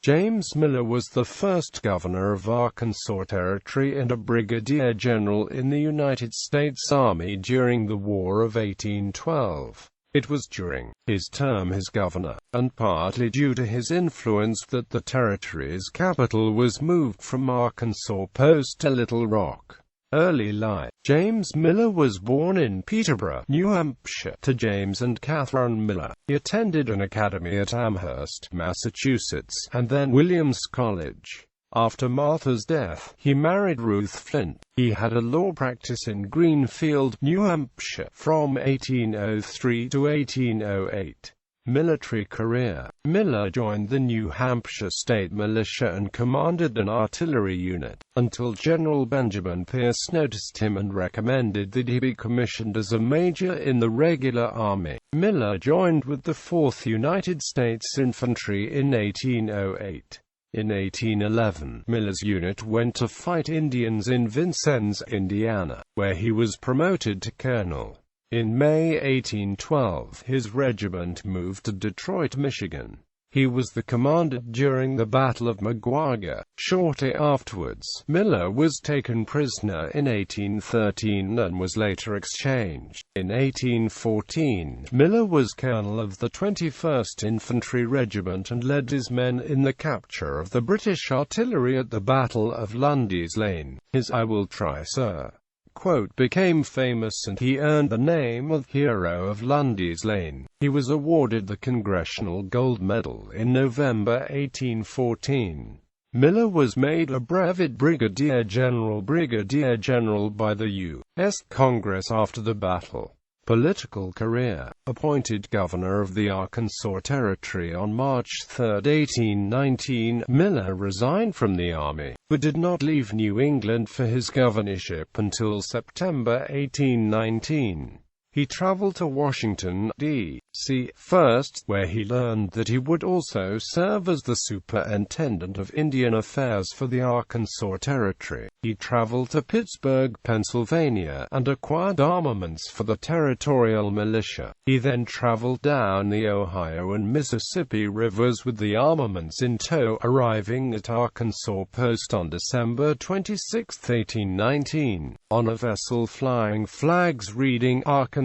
James Miller was the first governor of Arkansas Territory and a brigadier general in the United States Army during the War of 1812. It was during his term as governor, and partly due to his influence, that the territory's capital was moved from Arkansas Post to Little Rock. Early life. James Miller was born in Peterborough, New Hampshire, to James and Catherine Miller. He attended an academy at Amherst, Massachusetts, and then Williams College. After Martha's death, he married Ruth Flint. He had a law practice in Greenfield, New Hampshire, from 1803 to 1808. Military career. Miller joined the New Hampshire State Militia and commanded an artillery unit, until General Benjamin Pierce noticed him and recommended that he be commissioned as a major in the regular army. Miller joined with the 4th United States Infantry in 1808. In 1811, Miller's unit went to fight Indians in Vincennes, Indiana, where he was promoted to colonel. In May 1812, his regiment moved to Detroit, Michigan. He was the commander during the Battle of Maguaga. Shortly afterwards, Miller was taken prisoner in 1813 and was later exchanged. In 1814, Miller was colonel of the 21st Infantry Regiment and led his men in the capture of the British artillery at the Battle of Lundy's Lane. His "I will try, sir" quote became famous, and he earned the name of Hero of Lundy's Lane. He was awarded the Congressional Gold Medal in November 1814. Miller was made a brevet brigadier general by the U.S. Congress after the battle. Political career. Appointed governor of the Arkansas Territory on March 3, 1819, Miller resigned from the army, but did not leave New England for his governorship until September 1819. He traveled to Washington, D.C. first, where he learned that he would also serve as the superintendent of Indian Affairs for the Arkansas Territory. He traveled to Pittsburgh, Pennsylvania, and acquired armaments for the territorial militia. He then traveled down the Ohio and Mississippi rivers with the armaments in tow, arriving at Arkansas Post on December 26, 1819, on a vessel flying flags reading Arkansas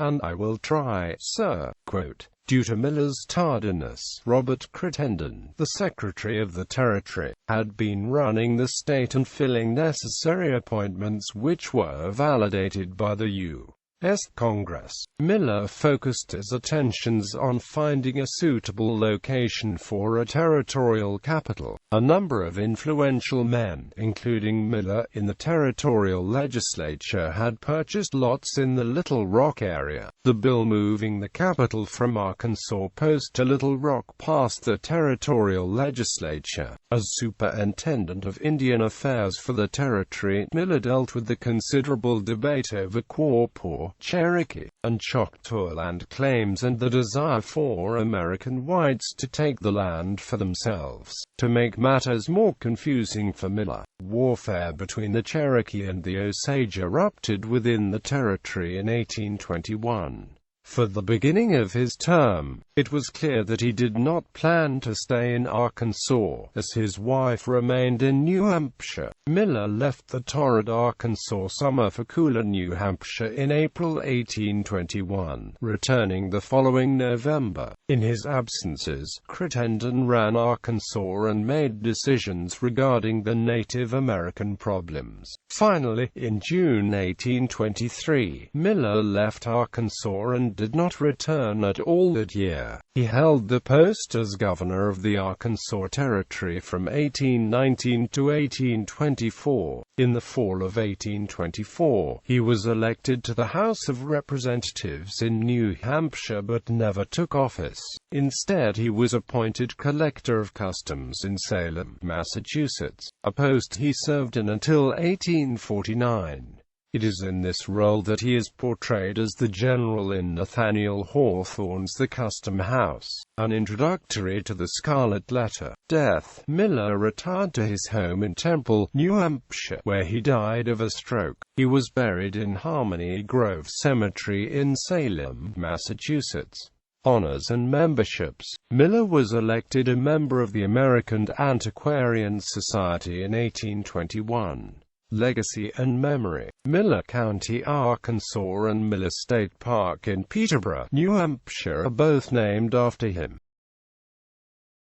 and "I will try, sir." Quote, due to Miller's tardiness, Robert Crittenden, the Secretary of the Territory, had been running the state and filling necessary appointments which were validated by the U.S. Congress. Miller focused his attentions on finding a suitable location for a territorial capital. A number of influential men, including Miller, in the territorial legislature had purchased lots in the Little Rock area. The bill moving the capital from Arkansas Post to Little Rock passed the territorial legislature. As superintendent of Indian Affairs for the territory, Miller dealt with the considerable debate over Quapaw, Cherokee, and Choctaw land claims and the desire for American whites to take the land for themselves. To make matters more confusing for Miller, warfare between the Cherokee and the Osage erupted within the territory in 1821. For the beginning of his term, it was clear that he did not plan to stay in Arkansas, as his wife remained in New Hampshire. Miller left the torrid Arkansas summer for cooler New Hampshire in April 1821, returning the following November. In his absences, Crittenden ran Arkansas and made decisions regarding the Native American problems. Finally, in June 1823, Miller left Arkansas and did not return at all that year. He held the post as governor of the Arkansas Territory from 1819 to 1824. In the fall of 1824, he was elected to the House of Representatives in New Hampshire but never took office. Instead, he was appointed Collector of Customs in Salem, Massachusetts, a post he served in until 1849. It is in this role that he is portrayed as the general in Nathaniel Hawthorne's The Custom House. An introductory to the Scarlet Letter. Death. Miller retired to his home in Temple, New Hampshire, where he died of a stroke. He was buried in Harmony Grove Cemetery in Salem, Massachusetts. honors and memberships. Miller was elected a member of the American Antiquarian Society in 1821. Legacy and memory. Miller County, Arkansas and Miller State Park in Peterborough, New Hampshire are both named after him.